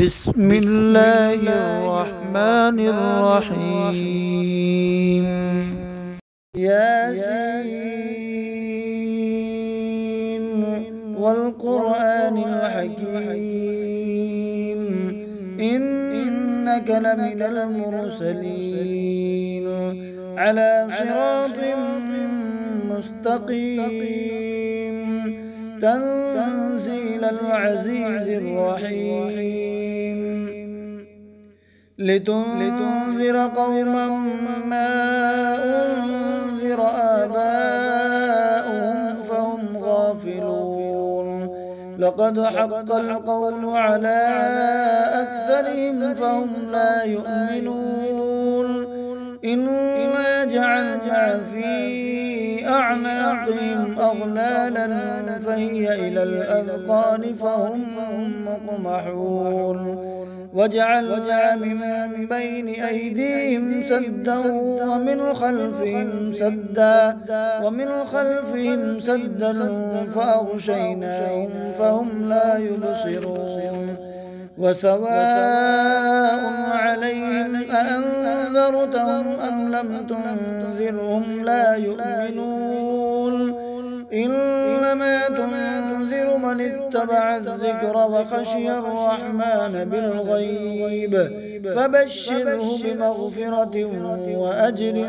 بسم الله الرحمن الرحيم. ياسين والقرآن الحكيم إنك لمن المرسلين على صراط مستقيم تنزيل العزيز الرحيم لتنذر قوما ما أنذر آباؤهم فهم غافلون لقد حق القول على أكثرهم فهم لا يؤمنون إنا جعلنا في أعناقهم أغلالا فهي إلى الأذقان فهم مقمحون وجعلنا من بين أيديهم سدا ومن خلفهم سدا فأغشيناهم فهم لا يبصرون وسواء عليهم أأنذرتهم أم لم تنذرهم لا يؤمنون إنما تنذر من اتبع الذكر وخشي الرحمن بالغيب فبشره بمغفرة وأجر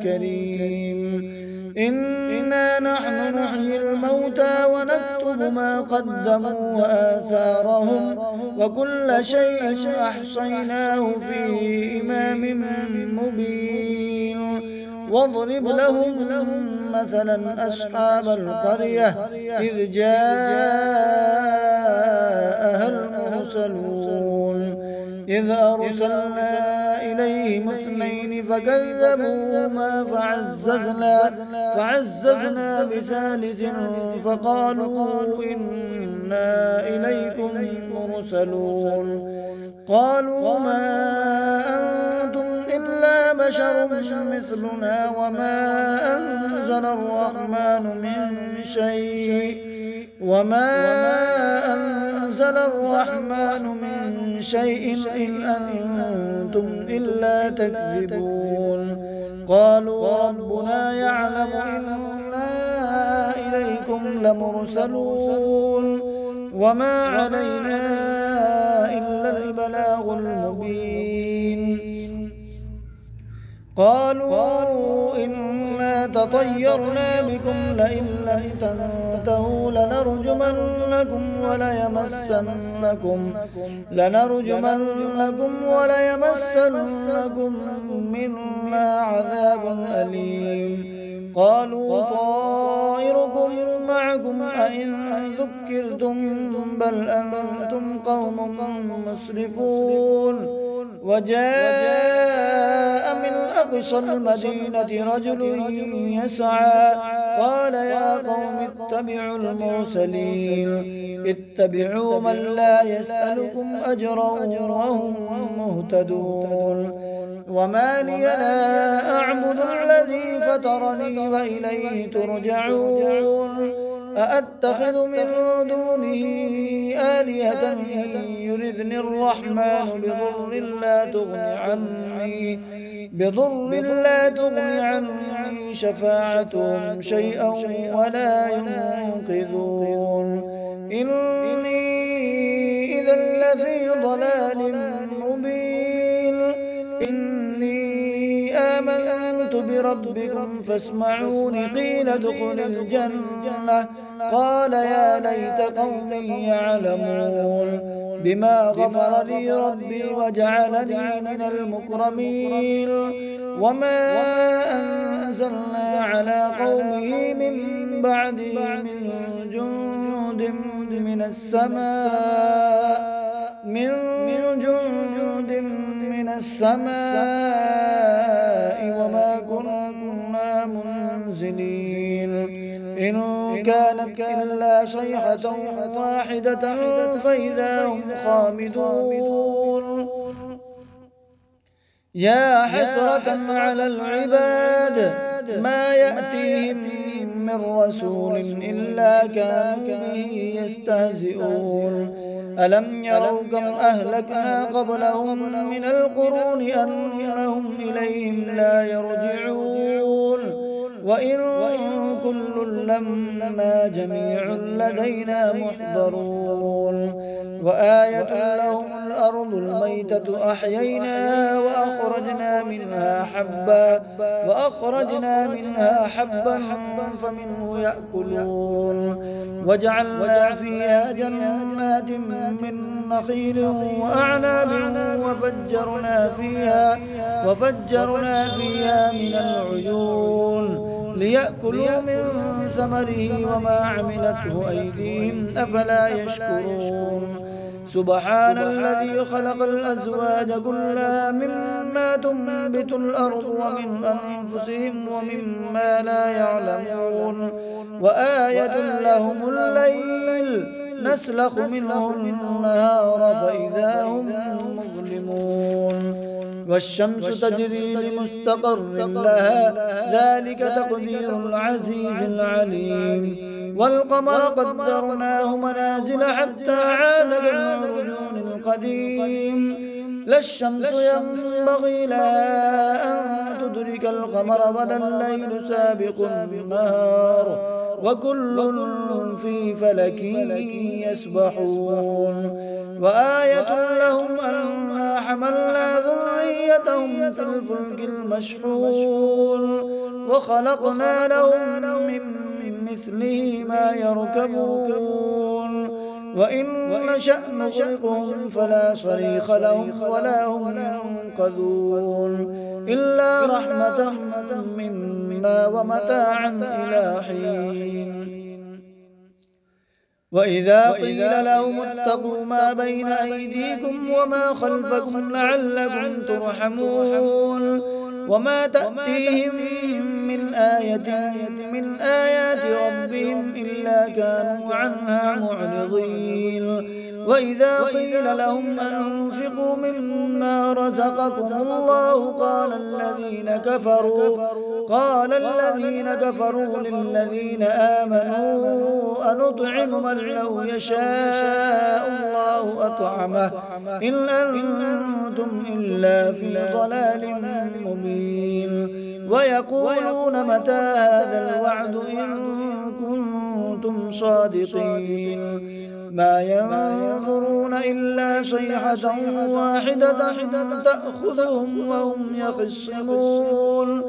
كريم إنا نحن نحيي الموتى ونكتب ما قدموا وآثارهم وكل شيء أحصيناه في إمام مبين واضرب لهم مثلا أصحاب القرية إذ جاءها المرسلون إذ أرسلنا إليهم اثنين فكذبوهما فعززنا بثالث فقالوا إنا إليكم مرسلون قالوا ما أنتم إلا بشر مثلنا وما أنزل الرحمن من شيء إن أنتم إلا تكذبون قالوا ربنا يعلم إنا إليكم لمرسلون وما علينا إلا البلاغ المبين قالوا إنا تطيرنا بكم لئن لم تنتهوا لنرجمنكم وليمسنكم منا عذاب أليم قالوا طائركم معكم أئن ذكرتم بل أنتم قوم مسرفون وجاء من أقصى المدينة رجل يسعى قال يا قوم اتبعوا المرسلين اتبعوا من لا يسألكم أجرا وهم مهتدون وما لي لا أعبد الذي فطرني وإليه ترجعون أأتخذ من دونه آلهة يردني الرحمن بضر لا تغني عني شفاعتهم شيئا ولا ينقذون إني إذا لفي ضلال مبين إني آمنت بربكم فاسمعون قيل ادخل الجنة قال يا ليت قومي يعلمون بما غفر لي ربي وجعلني من المكرمين وما أنزلنا على قومه من بعده من جند من السماء وما كنا منزلين إن كانت إلا صيحة واحدة فإذا هم خامدون يا حسرة على العباد ما يأتيهم من رسول إلا كانوا به يستهزئون ألم يروا كم أهلكنا قبلهم من القرون أنهم إليهم لا يرجعون وإن كل لما جميع لدينا محضرون وآية لهم الأرض الميتة أحييناها وأخرجنا منها حبا فمنه يأكلون وجعلنا فيها جنات من نخيل وأعناب وفجرنا فيها من العيون ليأكلوا من ثمره وما عملته أيديهم أفلا يشكرون سبحان الذي خلق الأزواج كلها مما تنبت الأرض ومن أنفسهم ومما لا يعلمون وآية لهم الليل نسلخ منه النهار فإذا هم مظلمون والشمس تجري لمستقر لها ذلك تقدير العزيز العليم والقمر قدرناه منازل حتى عاد كالعرجون القديم لا الشمس ينبغي لها أن تدرك القمر ولا الليل سابق النهار وكل في فلك يسبحون وآية لهم أنا حملنا ذريتهم في الفلك المشحون وخلقنا لهم من مثله ما يركبون وإن نشأ نغرقهم فلا صريخ لهم ولا هم ينقذون إلا رحمة منا ومتاعا إلى حين وإذا قيل لهم اتقوا ما بين أيديكم وما خلفكم لعلكم ترحمون وما تأتيهم من آية من آيات ربهم إلا كانوا عنها معرضين وإذا قيل لهم أنفقوا مما رزقكم الله قال الذين كفروا للذين آمنوا أنطعم من لو يشاء الله أطعمه إن أنتم إلا في ضلال مبين ويقولون متى هذا الوعد إن كنتم صادقين ما ينظرون إلا صيحة واحدة تأخذهم وهم يخصمون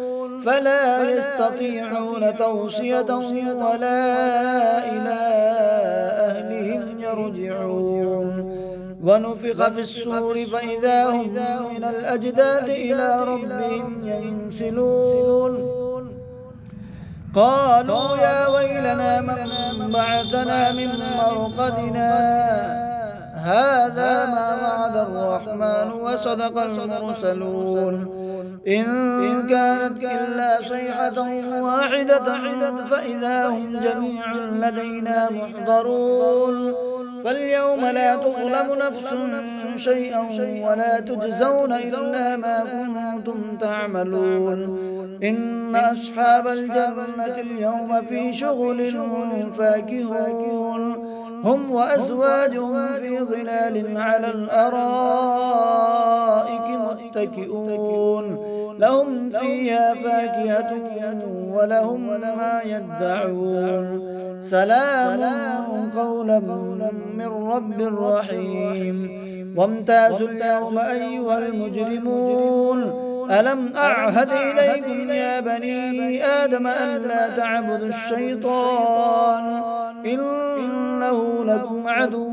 فلا يستطيعون توصية ولا إلى أهلهم يرجعون ونفخ في الصور فإذا هم من الأجداث إلى ربهم ينسلون قالوا يا ويلنا من بعثنا من مرقدنا هذا ما وعد الرحمن وصدق المرسلون إن كانت إلا صيحة واحدة فإذا هم جميع لدينا محضرون فاليوم لا تظلم نفس شيئا ولا تجزون إلا ما كنتم تعملون إن أصحاب الجنة اليوم في شغل فاكهون هم وأزواجهم في ظلال على الأرائك متكئون لهم فيها فاكهة ولهم ما يدعون سلام قولا من رب رحيم وامتازوا اليوم أيها المجرمون ألم أعهد إليكم يا بني آدم أن لا تعبدوا الشيطان إنه لكم عدو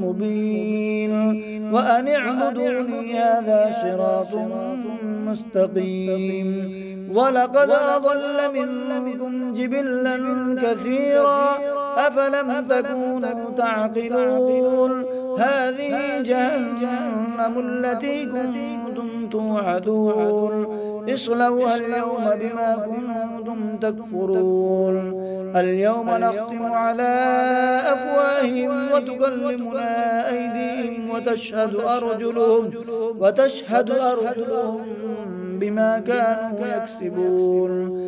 مبين وأن اعبدوني هذا صراط مستقيم ولقد أضل منكم جبلا كثيرا أفلم تكونوا تعقلون هذه جهنم التي كنتم توعدون اصلوها اليوم بما كنتم تكفرون اليوم نختم على أفواههم وتكلمنا أيديهم وتشهد أرجلهم بما كانوا يكسبون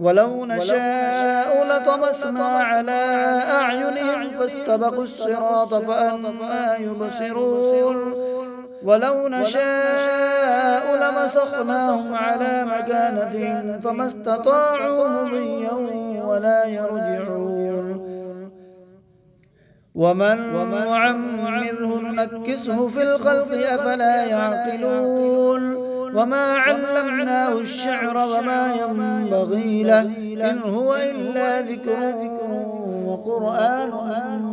ولو نشاء لطمسنا على أعينهم فاستبقوا الصراط فأنى يبصرون ولو نشاء لمسخناهم على مكانتهم فما استطاعوا مضيا ولا يرجعون ومن نعمره ننكسه في الخلق أفلا يعقلون وما علمناه الشعر وما ينبغي له إن هو إلا ذكر وقرآن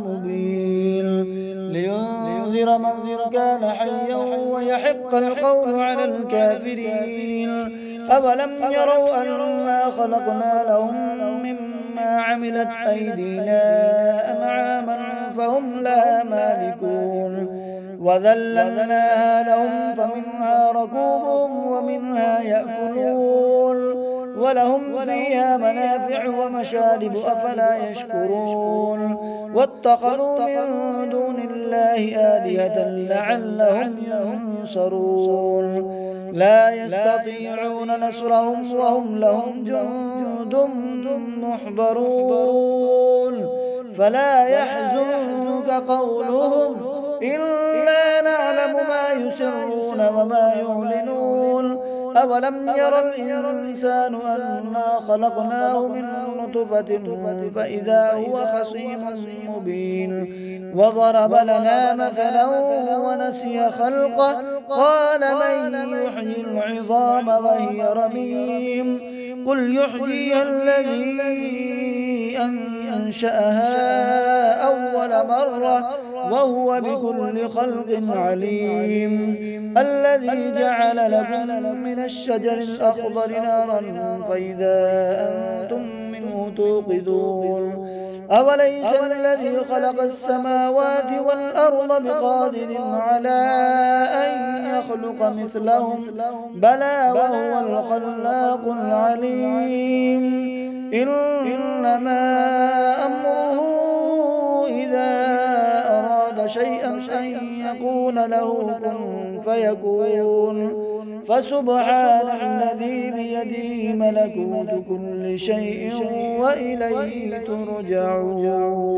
مبين لينذر من كان حيا ويحق القول على الكافرين أولم يروا أنا خلقنا لهم مما عملت أيدينا أنعاما فهم لا مالكون وذللناها لهم فمنها ركوبهم ومنها يأكلون ولهم فيها منافع ومشارب أفلا يشكرون واتخذوا من دون الله آلهة لعلهم ينصرون لا يستطيعون نصرهم وهم لهم جند محضرون فلا يحزنك قولهم إنا نعلم ما يسرون وما يعلنون أولم ير الإنسان أنا خلقناه من نطفة فإذا هو خصيم مبين وضرب لنا مثلا ونسي خلقه قال من يحيي العظام وهي رميم قل يحييها الذي أنشأها أول مرة وهو بكل خلق عليم الذي جعل لكم من الشجر الأخضر نارا فإذا أنتم منه توقدون أوليس الذي خلق السماوات والأرض بقادر على أن يخلق مثلهم بلى وهو الخلاق العليم إنما أمره إذا أراد شيئا أن يقول له كن فيكون فسبحان الذي بيده ملكوت كل شيء وإليه ترجعون.